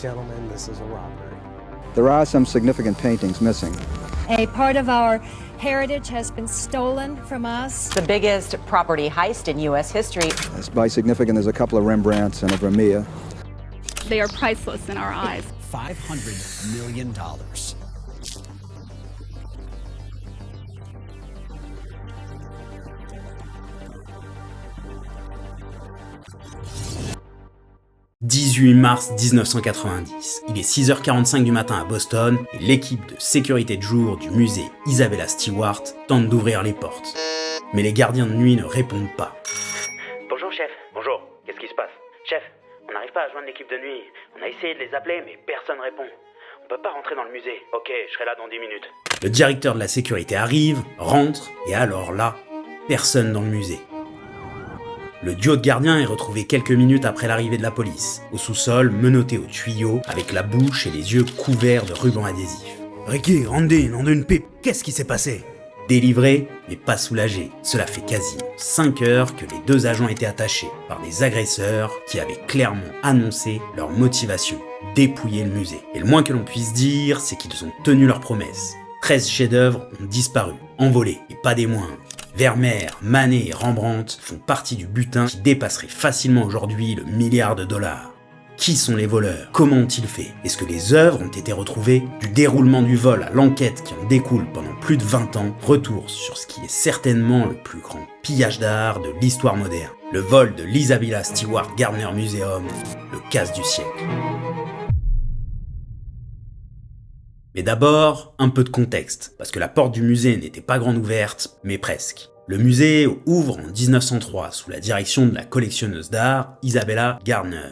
Gentlemen, this is a robbery. There are some significant paintings missing. A part of our heritage has been stolen from us. The biggest property heist in U.S. history. As by significant, there's a couple of Rembrandts and a Vermeer. They are priceless in our eyes. $500 million. « 18 mars 1990, il est 6h45 du matin à Boston et l'équipe de sécurité de jour du musée Isabella Stewart tente d'ouvrir les portes. Mais les gardiens de nuit ne répondent pas. Bonjour chef, bonjour, qu'est-ce qui se passe? Chef, on n'arrive pas à joindre l'équipe de nuit. On a essayé de les appeler mais personne répond. On peut pas rentrer dans le musée. Ok, je serai là dans 10 minutes. Le directeur de la sécurité arrive, rentre et alors là, personne dans le musée. Le duo de gardiens est retrouvé quelques minutes après l'arrivée de la police, au sous-sol, menotté au tuyau, avec la bouche et les yeux couverts de rubans adhésifs. « Ricky, Randy, nom d'une pipe, qu'est-ce qui s'est passé ?» Délivré, mais pas soulagé. Cela fait quasiment 5 heures que les deux agents étaient attachés par des agresseurs qui avaient clairement annoncé leur motivation, dépouiller le musée. Et le moins que l'on puisse dire, c'est qu'ils ont tenu leur promesse. 13 chefs-d'œuvre ont disparu, envolés, et pas des moindres. Vermeer, Manet et Rembrandt font partie du butin qui dépasserait facilement aujourd'hui le milliard de dollars. Qui sont les voleurs? Comment ont-ils fait? Est-ce que les œuvres ont été retrouvées? Du déroulement du vol à l'enquête qui en découle pendant plus de 20 ans, retour sur ce qui est certainement le plus grand pillage d'art de l'histoire moderne. Le vol de l'Isabella Stewart Gardner Museum, le casse du siècle. Mais d'abord, un peu de contexte, parce que la porte du musée n'était pas grande ouverte, mais presque. Le musée ouvre en 1903 sous la direction de la collectionneuse d'art Isabella Gardner.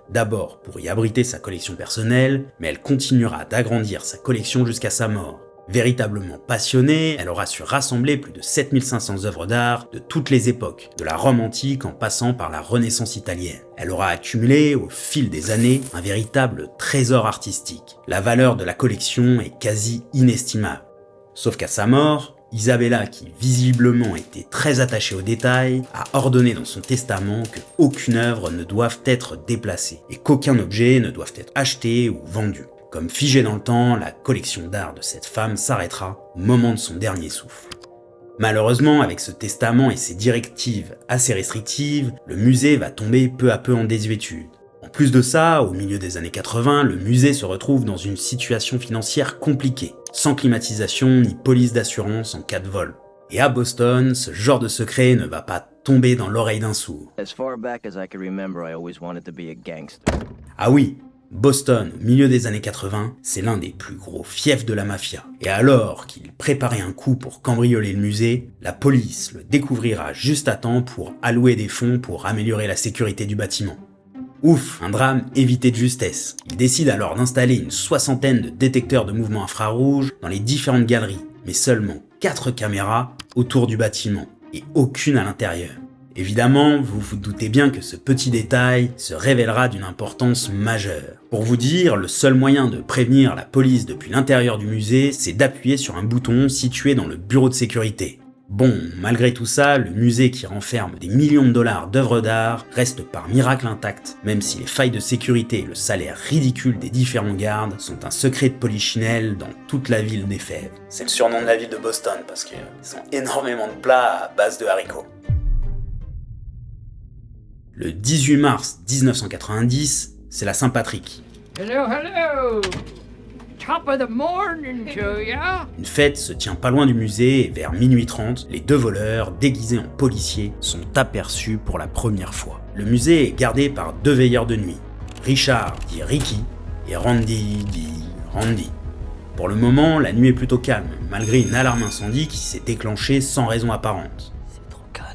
D'abord pour y abriter sa collection personnelle, mais elle continuera d'agrandir sa collection jusqu'à sa mort. Véritablement passionnée, elle aura su rassembler plus de 7500 œuvres d'art de toutes les époques, de la Rome antique en passant par la Renaissance italienne. Elle aura accumulé, au fil des années, un véritable trésor artistique. La valeur de la collection est quasi inestimable. Sauf qu'à sa mort, Isabella, qui visiblement était très attachée aux détails, a ordonné dans son testament qu'aucune œuvre ne doive être déplacée et qu'aucun objet ne doive être acheté ou vendu. Comme figé dans le temps, la collection d'art de cette femme s'arrêtera au moment de son dernier souffle. Malheureusement, avec ce testament et ses directives assez restrictives, le musée va tomber peu à peu en désuétude. En plus de ça, au milieu des années 80, le musée se retrouve dans une situation financière compliquée, sans climatisation ni police d'assurance en cas de vol. Et à Boston, ce genre de secret ne va pas tomber dans l'oreille d'un sourd. Ah oui, Boston, au milieu des années 80, c'est l'un des plus gros fiefs de la mafia. Et alors qu'il préparait un coup pour cambrioler le musée, la police le découvrira juste à temps pour allouer des fonds pour améliorer la sécurité du bâtiment. Ouf, un drame évité de justesse. Il décide alors d'installer une 60aine de détecteurs de mouvement infrarouge dans les différentes galeries, mais seulement 4 caméras autour du bâtiment, et aucune à l'intérieur. Évidemment, vous vous doutez bien que ce petit détail se révélera d'une importance majeure. Pour vous dire, le seul moyen de prévenir la police depuis l'intérieur du musée, c'est d'appuyer sur un bouton situé dans le bureau de sécurité. Bon, malgré tout ça, le musée qui renferme des millions de dollars d'œuvres d'art reste par miracle intact, même si les failles de sécurité et le salaire ridicule des différents gardes sont un secret de polichinelle dans toute la ville des Fèves. C'est le surnom de la ville de Boston parce qu'ils ont énormément de plats à base de haricots. Le 18 mars 1990, c'est la Saint-Patrick. Hello, hello! Top of the morning to ya! Une fête se tient pas loin du musée et vers minuit 30, les deux voleurs, déguisés en policiers, sont aperçus pour la première fois. Le musée est gardé par 2 veilleurs de nuit. Richard dit Ricky et Randy dit Randy. Pour le moment, la nuit est plutôt calme, malgré une alarme incendie qui s'est déclenchée sans raison apparente. C'est trop calme.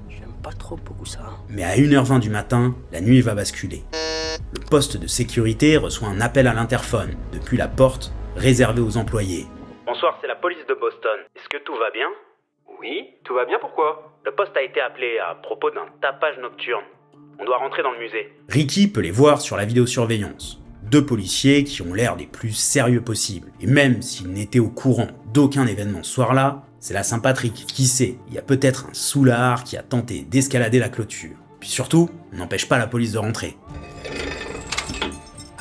J'aime pas trop beaucoup ça. Mais à 1h20 du matin, la nuit va basculer. Le poste de sécurité reçoit un appel à l'interphone, depuis la porte réservée aux employés. Bonsoir, c'est la police de Boston. Est-ce que tout va bien? Oui, tout va bien, pourquoi? Le poste a été appelé à propos d'un tapage nocturne. On doit rentrer dans le musée. Ricky peut les voir sur la vidéosurveillance. 2 policiers qui ont l'air des plus sérieux possibles. Et même s'ils n'étaient au courant d'aucun événement ce soir-là, c'est la Saint-Patrick. Qui sait, il y a peut-être un soulard qui a tenté d'escalader la clôture. Puis surtout, on n'empêche pas la police de rentrer.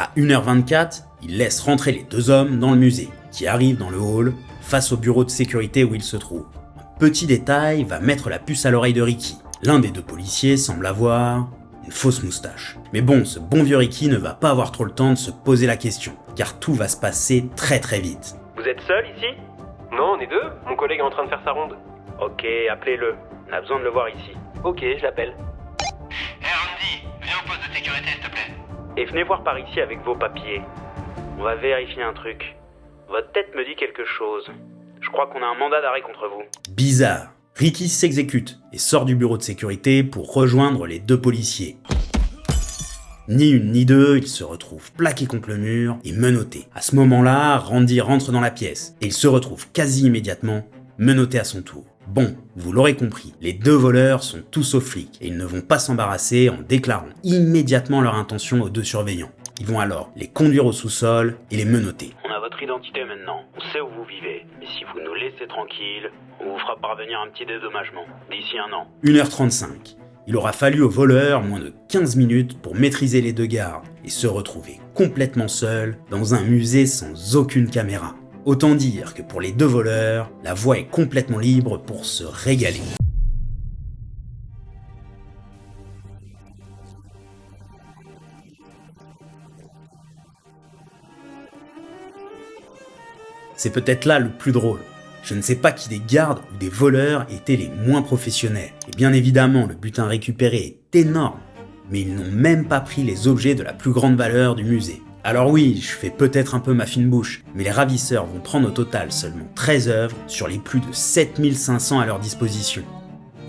À 1h24, il laisse rentrer les 2 hommes dans le musée, qui arrivent dans le hall, face au bureau de sécurité où ils se trouvent. Un petit détail va mettre la puce à l'oreille de Ricky. L'un des 2 policiers semble avoir une fausse moustache. Mais bon, ce bon vieux Ricky ne va pas avoir trop le temps de se poser la question, car tout va se passer très très vite. Vous êtes seul ici? Non, on est 2. Mon collègue est en train de faire sa ronde. Ok, appelez-le. On a besoin de le voir ici. Ok, je l'appelle. Hey Randy, viens au poste de sécurité s'il te plaît. Et venez voir par ici avec vos papiers. On va vérifier un truc. Votre tête me dit quelque chose. Je crois qu'on a un mandat d'arrêt contre vous. Bizarre. Ricky s'exécute et sort du bureau de sécurité pour rejoindre les 2 policiers. Ni une ni deux, il se retrouve plaqué contre le mur et menotté. À ce moment-là, Randy rentre dans la pièce et il se retrouve quasi immédiatement menotté à son tour. Bon, vous l'aurez compris, les 2 voleurs sont tous sauf flics et ils ne vont pas s'embarrasser en déclarant immédiatement leur intention aux 2 surveillants. Ils vont alors les conduire au sous-sol et les menotter. On a votre identité maintenant, on sait où vous vivez. Mais si vous nous laissez tranquille, on vous fera parvenir un petit dédommagement d'ici 1 an. 1h35. Il aura fallu aux voleurs moins de 15 minutes pour maîtriser les 2 gardes et se retrouver complètement seul dans un musée sans aucune caméra. Autant dire que pour les 2 voleurs, la voie est complètement libre pour se régaler. C'est peut-être là le plus drôle. Je ne sais pas qui des gardes ou des voleurs étaient les moins professionnels. Et bien évidemment, le butin récupéré est énorme, mais ils n'ont même pas pris les objets de la plus grande valeur du musée. Alors oui, je fais peut-être un peu ma fine bouche, mais les ravisseurs vont prendre au total seulement 13 œuvres sur les plus de 7500 à leur disposition.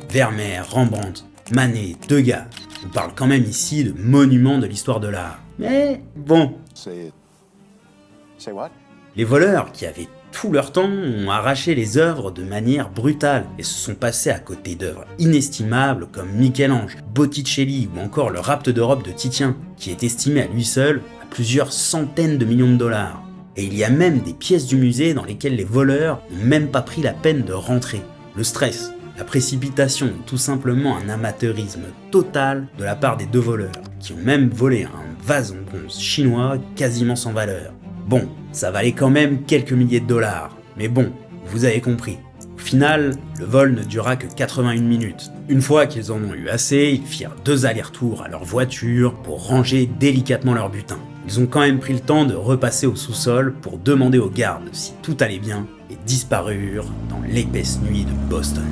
Vermeer, Rembrandt, Manet, Degas. On parle quand même ici de monuments de l'histoire de l'art. Mais bon. Les voleurs, qui avaient tout leur temps, ont arraché les œuvres de manière brutale et se sont passés à côté d'œuvres inestimables comme Michel-Ange, Botticelli ou encore le Rapt d'Europe de Titien, qui est estimé à lui seul à plusieurs centaines de millions de dollars. Et il y a même des pièces du musée dans lesquelles les voleurs n'ont même pas pris la peine de rentrer. Le stress, la précipitation ou tout simplement un amateurisme total de la part des 2 voleurs, qui ont même volé un vase en bronze chinois quasiment sans valeur. Bon, ça valait quand même quelques milliers de dollars, mais bon, vous avez compris. Au final, le vol ne dura que 81 minutes. Une fois qu'ils en ont eu assez, ils firent 2 allers-retours à leur voiture pour ranger délicatement leur butin. Ils ont quand même pris le temps de repasser au sous-sol pour demander aux gardes si tout allait bien et disparurent dans l'épaisse nuit de Boston.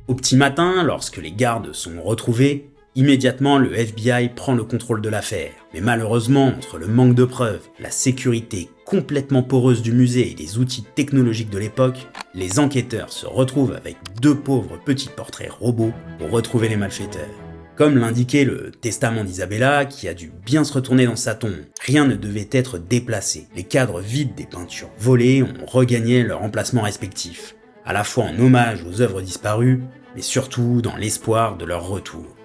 Au petit matin, lorsque les gardes sont retrouvés, immédiatement, le FBI prend le contrôle de l'affaire. Mais malheureusement, entre le manque de preuves, la sécurité complètement poreuse du musée et les outils technologiques de l'époque, les enquêteurs se retrouvent avec 2 pauvres petits portraits robots pour retrouver les malfaiteurs. Comme l'indiquait le testament d'Isabella, qui a dû bien se retourner dans sa tombe, rien ne devait être déplacé. Les cadres vides des peintures volées ont regagné leur emplacement respectif, à la fois en hommage aux œuvres disparues, mais surtout dans l'espoir de leur retour.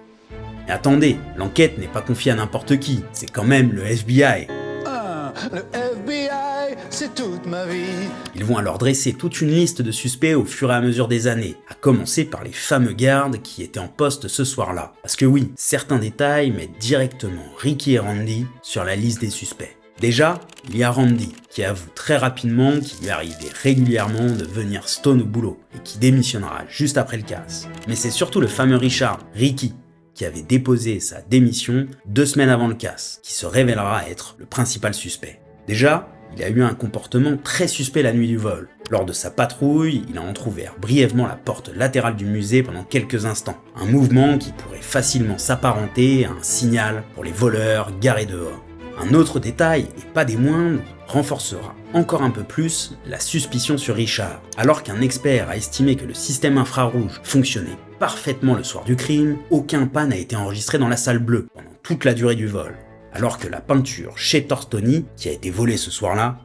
Mais attendez, l'enquête n'est pas confiée à n'importe qui, c'est quand même le FBI. Ah, le FBI, c'est toute ma vie. Ils vont alors dresser toute une liste de suspects au fur et à mesure des années, à commencer par les fameux gardes qui étaient en poste ce soir-là. Parce que oui, certains détails mettent directement Ricky et Randy sur la liste des suspects. Déjà, il y a Randy, qui avoue très rapidement qu'il lui arrivait régulièrement de venir stone au boulot, et qui démissionnera juste après le casse. Mais c'est surtout le fameux Richard, Ricky, qui avait déposé sa démission 2 semaines avant le casse, qui se révélera être le principal suspect. Déjà, il a eu un comportement très suspect la nuit du vol. Lors de sa patrouille, il a entrouvert brièvement la porte latérale du musée pendant quelques instants. Un mouvement qui pourrait facilement s'apparenter à un signal pour les voleurs garés dehors. Un autre détail, et pas des moindres, renforcera encore un peu plus la suspicion sur Richard. Alors qu'un expert a estimé que le système infrarouge fonctionnait parfaitement le soir du crime, aucun pas n'a été enregistré dans la salle bleue pendant toute la durée du vol. Alors que la peinture chez Tortoni, qui a été volée ce soir-là,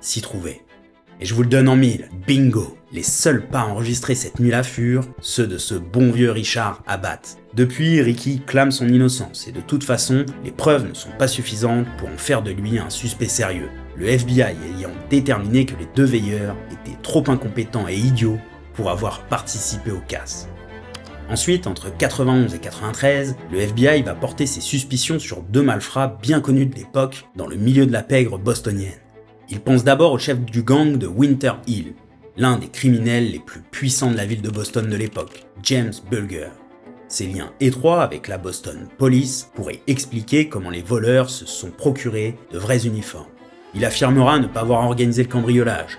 s'y trouvait. Et je vous le donne en 1000, bingo! Les seuls pas enregistrés cette nuit-là furent ceux de ce bon vieux Richard Abbott. Depuis, Ricky clame son innocence et de toute façon, les preuves ne sont pas suffisantes pour en faire de lui un suspect sérieux. Le FBI ayant déterminé que les 2 veilleurs étaient trop incompétents et idiots pour avoir participé au casse. Ensuite, entre 91 et 93, le FBI va porter ses suspicions sur 2 malfrats bien connus de l'époque dans le milieu de la pègre bostonienne. Il pense d'abord au chef du gang de Winter Hill, l'un des criminels les plus puissants de la ville de Boston de l'époque, James Bulger. Ses liens étroits avec la Boston Police pourraient expliquer comment les voleurs se sont procurés de vrais uniformes. Il affirmera ne pas avoir organisé le cambriolage,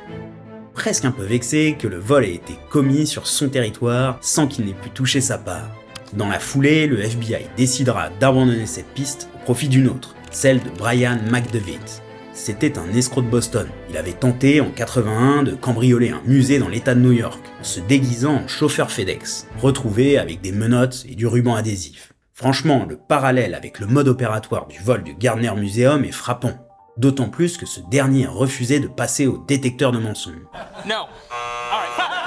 presque un peu vexé que le vol ait été commis sur son territoire sans qu'il n'ait pu toucher sa part. Dans la foulée, le FBI décidera d'abandonner cette piste au profit d'une autre, celle de Brian McDevitt. C'était un escroc de Boston. Il avait tenté en 81 de cambrioler un musée dans l'état de New York, en se déguisant en chauffeur FedEx, retrouvé avec des menottes et du ruban adhésif. Franchement, le parallèle avec le mode opératoire du vol du Gardner Museum est frappant. D'autant plus que ce dernier refusait de passer au détecteur de mensonges.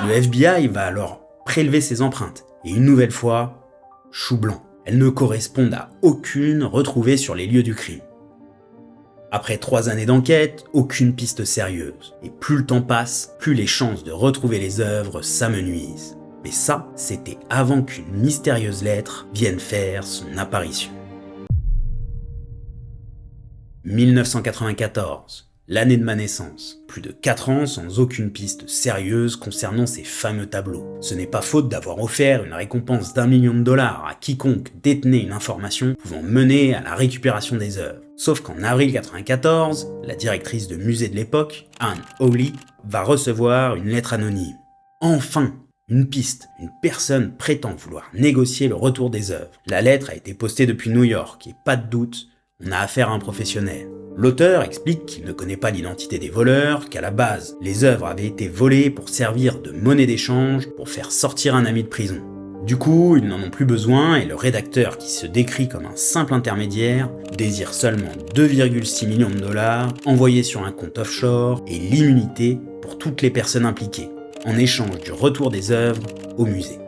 Le FBI va alors prélever ses empreintes, et une nouvelle fois, chou blanc. Elles ne correspondent à aucune retrouvée sur les lieux du crime. Après 3 années d'enquête, aucune piste sérieuse. Et plus le temps passe, plus les chances de retrouver les œuvres s'amenuisent. Mais ça, c'était avant qu'une mystérieuse lettre vienne faire son apparition. 1994, l'année de ma naissance. Plus de 4 ans sans aucune piste sérieuse concernant ces fameux tableaux. Ce n'est pas faute d'avoir offert une récompense d'1 million de dollars à quiconque détenait une information pouvant mener à la récupération des œuvres. Sauf qu'en avril 1994, la directrice de musée de l'époque, Anne Hawley, va recevoir une lettre anonyme. Enfin, une piste, une personne prétend vouloir négocier le retour des œuvres. La lettre a été postée depuis New York et pas de doute, on a affaire à un professionnel. L'auteur explique qu'il ne connaît pas l'identité des voleurs, qu'à la base, les œuvres avaient été volées pour servir de monnaie d'échange pour faire sortir un ami de prison. Du coup, ils n'en ont plus besoin et le rédacteur, qui se décrit comme un simple intermédiaire, désire seulement 2,6 millions de dollars envoyés sur un compte offshore et l'immunité pour toutes les personnes impliquées, en échange du retour des œuvres au musée.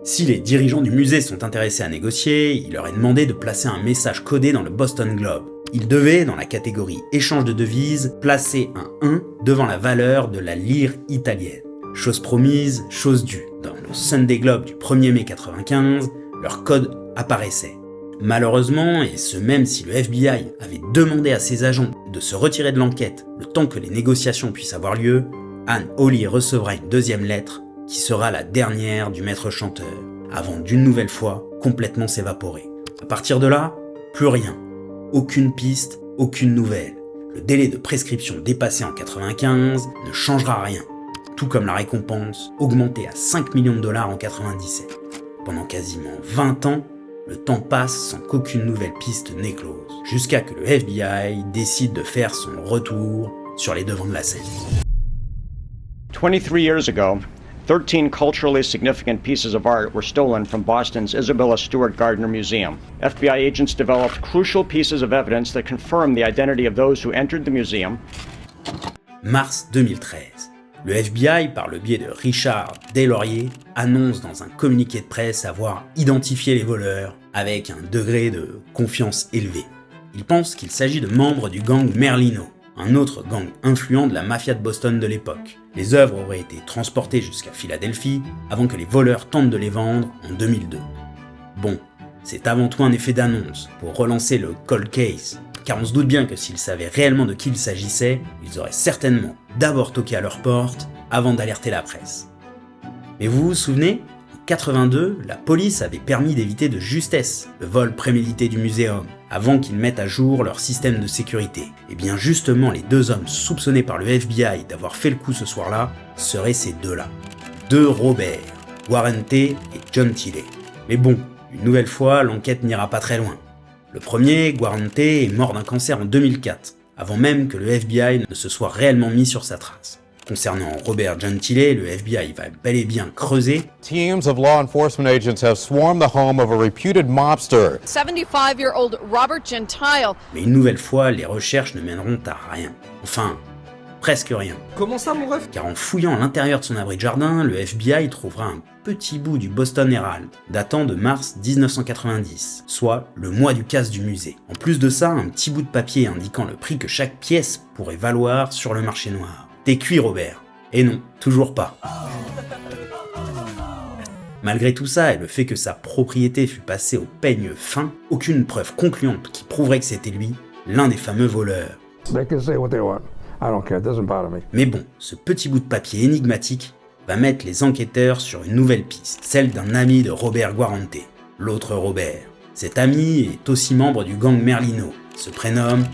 Si les dirigeants du musée sont intéressés à négocier, il leur est demandé de placer un message codé dans le Boston Globe. Ils devaient, dans la catégorie échange de devises, placer un 1 devant la valeur de la lire italienne. Chose promise, chose due. Dans le Sunday Globe du 1er mai 95, leur code apparaissait. Malheureusement, et ce même si le FBI avait demandé à ses agents de se retirer de l'enquête le temps que les négociations puissent avoir lieu, Anne Hawley recevra une deuxième lettre qui sera la dernière du maître chanteur, avant d'une nouvelle fois complètement s'évaporer. À partir de là, plus rien. Aucune piste, aucune nouvelle. Le délai de prescription dépassé en 95 ne changera rien. Tout comme la récompense, augmentée à 5 millions de dollars en 97. Pendant quasiment 20 ans, le temps passe sans qu'aucune nouvelle piste n'éclose, jusqu'à que le FBI décide de faire son retour sur les devants de la scène. 23 years ago, 13 culturally significant pieces of art were stolen from Boston's Isabella Stewart Gardner Museum. FBI agents developed crucial pieces of evidence that confirm the identity of those who entered the museum. Mars 2013. Le FBI, par le biais de Richard Deslauriers, annonce dans un communiqué de presse avoir identifié les voleurs avec un degré de confiance élevé. Il pense qu'il s'agit de membres du gang Merlino, un autre gang influent de la mafia de Boston de l'époque. Les œuvres auraient été transportées jusqu'à Philadelphie avant que les voleurs tentent de les vendre en 2002. Bon, c'est avant tout un effet d'annonce pour relancer le cold case, car on se doute bien que s'ils savaient réellement de qui il s'agissait, ils auraient certainement d'abord toqué à leur porte avant d'alerter la presse. Mais vous vous souvenez, en 82, la police avait permis d'éviter de justesse le vol prémédité du muséum, avant qu'ils mettent à jour leur système de sécurité. Et bien justement, les 2 hommes soupçonnés par le FBI d'avoir fait le coup ce soir-là seraient ces 2-là. 2 Robert, Warren T. et John Tilley. Mais bon, une nouvelle fois, l'enquête n'ira pas très loin. Le premier, Warren T., est mort d'un cancer en 2004, avant même que le FBI ne se soit réellement mis sur sa trace. Concernant Robert John Tilley, le FBI va bel et bien creuser. Teams of law enforcement agents have swarmed the home of a reputed mobster. 75-year-old Robert Gentile. Mais une nouvelle fois, les recherches ne mèneront à rien. Enfin, presque rien. Comment ça, mon ref ? Car en fouillant à l'intérieur de son abri de jardin, le FBI trouvera un petit bout du Boston Herald, datant de mars 1990, soit le mois du casse du musée. En plus de ça, un petit bout de papier indiquant le prix que chaque pièce pourrait valoir sur le marché noir. T'es cuit, Robert. Et non, toujours pas. Malgré tout ça et le fait que sa propriété fût passée au peigne fin, aucune preuve concluante qui prouverait que c'était lui, l'un des fameux voleurs. Mais bon, ce petit bout de papier énigmatique va mettre les enquêteurs sur une nouvelle piste, celle d'un ami de Robert Guarente, l'autre Robert. Cet ami est aussi membre du gang Merlino, il se prénomme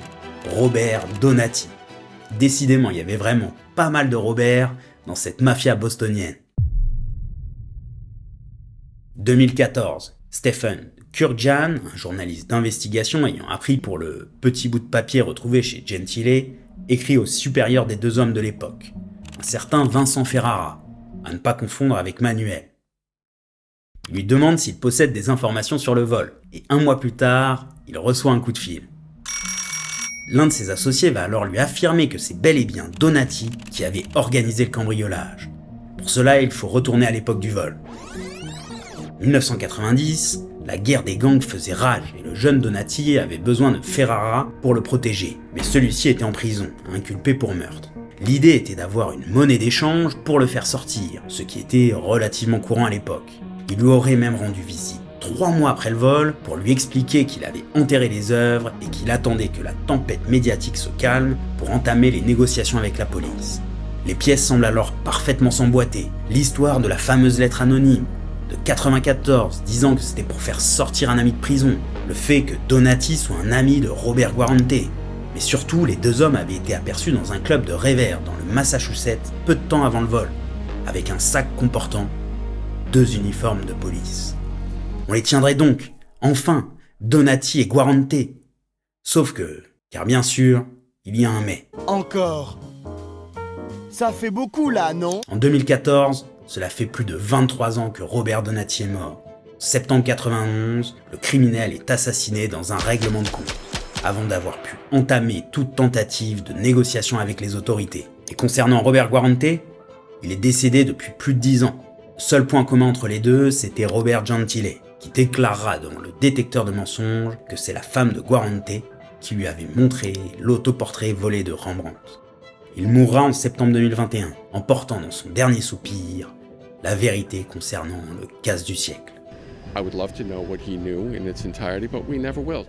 Robert Donati. Décidément, il y avait vraiment pas mal de Robert dans cette mafia bostonienne. 2014, Stephen Kurjan, un journaliste d'investigation ayant appris pour le petit bout de papier retrouvé chez Gentile, écrit au supérieur des deux hommes de l'époque, un certain Vincent Ferrara, à ne pas confondre avec Manuel. Il lui demande s'il possède des informations sur le vol, et 1 mois plus tard, il reçoit un coup de fil. L'un de ses associés va alors lui affirmer que c'est bel et bien Donati qui avait organisé le cambriolage. Pour cela, il faut retourner à l'époque du vol. En 1990, la guerre des gangs faisait rage et le jeune Donati avait besoin de Ferrara pour le protéger, mais celui-ci était en prison, inculpé pour meurtre. L'idée était d'avoir une monnaie d'échange pour le faire sortir, ce qui était relativement courant à l'époque. Il lui aurait même rendu visite 3 mois après le vol pour lui expliquer qu'il avait enterré les œuvres et qu'il attendait que la tempête médiatique se calme pour entamer les négociations avec la police. Les pièces semblent alors parfaitement s'emboîter. L'histoire de la fameuse lettre anonyme de 94 disant que c'était pour faire sortir un ami de prison, le fait que Donati soit un ami de Robert Guarente, mais surtout les deux hommes avaient été aperçus dans un club de rêveurs dans le Massachusetts peu de temps avant le vol, avec un sac comportant 2 uniformes de police. On les tiendrait donc, enfin, Donati et Guarente. Sauf que, car bien sûr, il y a un mais. Encore. Ça fait beaucoup là, non? En 2014, cela fait plus de 23 ans que Robert Donati est mort. En septembre 91, le criminel est assassiné dans un règlement de compte, avant d'avoir pu entamer toute tentative de négociation avec les autorités. Et concernant Robert Guarente, il est décédé depuis plus de 10 ans. Le seul point commun entre les deux, c'était Robert Gentile, qui déclarera devant le détecteur de mensonges que c'est la femme de Guarente qui lui avait montré l'autoportrait volé de Rembrandt. Il mourra en septembre 2021, en portant dans son dernier soupir la vérité concernant le casse du siècle.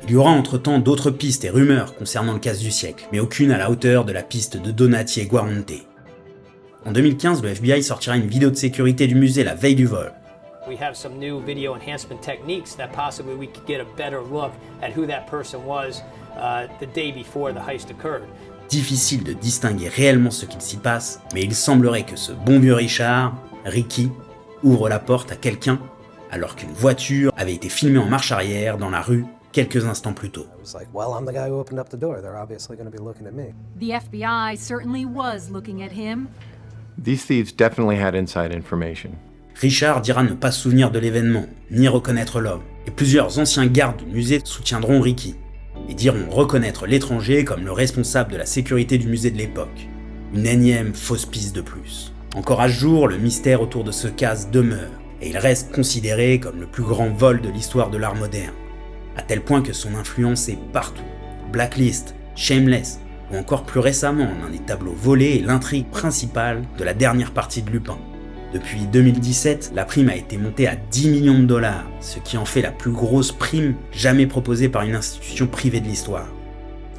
Il y aura entre-temps d'autres pistes et rumeurs concernant le casse du siècle, mais aucune à la hauteur de la piste de Donati et Guarente. En 2015, le FBI sortira une vidéo de sécurité du musée la veille du vol. We have some new video enhancement techniques that possibly we could get a better look at who that person was the day before the heist occurred. Difficile de distinguer réellement ce qu'il s'y passe, mais il semblerait que ce bon vieux Richard, Ricky, ouvre la porte à quelqu'un alors qu'une voiture avait été filmée en marche arrière dans la rue quelques instants plus tôt. The FBI certainly was looking at him. These thieves definitely had inside information. Richard dira ne pas se souvenir de l'événement, ni reconnaître l'homme, et plusieurs anciens gardes du musée soutiendront Ricky, et diront reconnaître l'étranger comme le responsable de la sécurité du musée de l'époque. Une énième fausse piste de plus. Encore à ce jour, le mystère autour de ce casse demeure, et il reste considéré comme le plus grand vol de l'histoire de l'art moderne, à tel point que son influence est partout. Blacklist, Shameless, ou encore plus récemment l'un des tableaux volés et l'intrigue principale de la dernière partie de Lupin. Depuis 2017, la prime a été montée à 10 millions de dollars, ce qui en fait la plus grosse prime jamais proposée par une institution privée de l'histoire.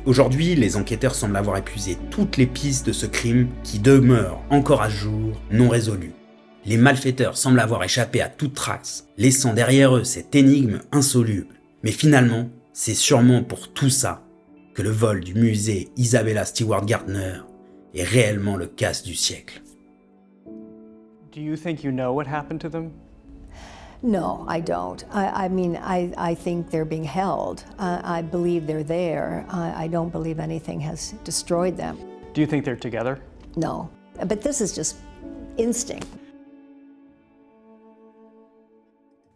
Aujourd'hui, les enquêteurs semblent avoir épuisé toutes les pistes de ce crime qui demeure encore à ce jour non résolu. Les malfaiteurs semblent avoir échappé à toute trace, laissant derrière eux cette énigme insoluble. Mais finalement, c'est sûrement pour tout ça que le vol du musée Isabella Stewart Gardner est réellement le casse du siècle. Do you think you know what happened to them? No, I don't. I think they're being held. I believe they're there. I don't believe anything has destroyed them. Do you think they're together? No, but this is just instinct.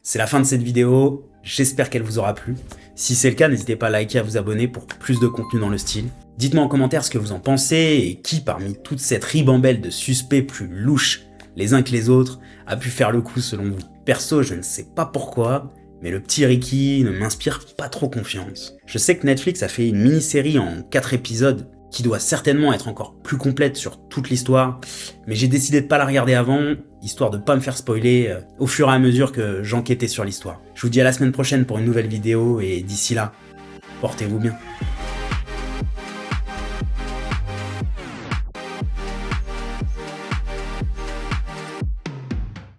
C'est la fin de cette vidéo, j'espère qu'elle vous aura plu. Si c'est le cas, n'hésitez pas à liker et à vous abonner pour plus de contenu dans le style. Dites-moi en commentaire ce que vous en pensez et qui parmi toute cette ribambelle de suspects plus louches les uns que les autres a pu faire le coup selon vous. Perso, je ne sais pas pourquoi, mais le petit Ricky ne m'inspire pas trop confiance. Je sais que Netflix a fait une mini-série en 4 épisodes qui doit certainement être encore plus complète sur toute l'histoire, mais j'ai décidé de pas la regarder avant, histoire de pas me faire spoiler au fur et à mesure que j'enquêtais sur l'histoire. Je vous dis à la semaine prochaine pour une nouvelle vidéo, et d'ici là, portez-vous bien.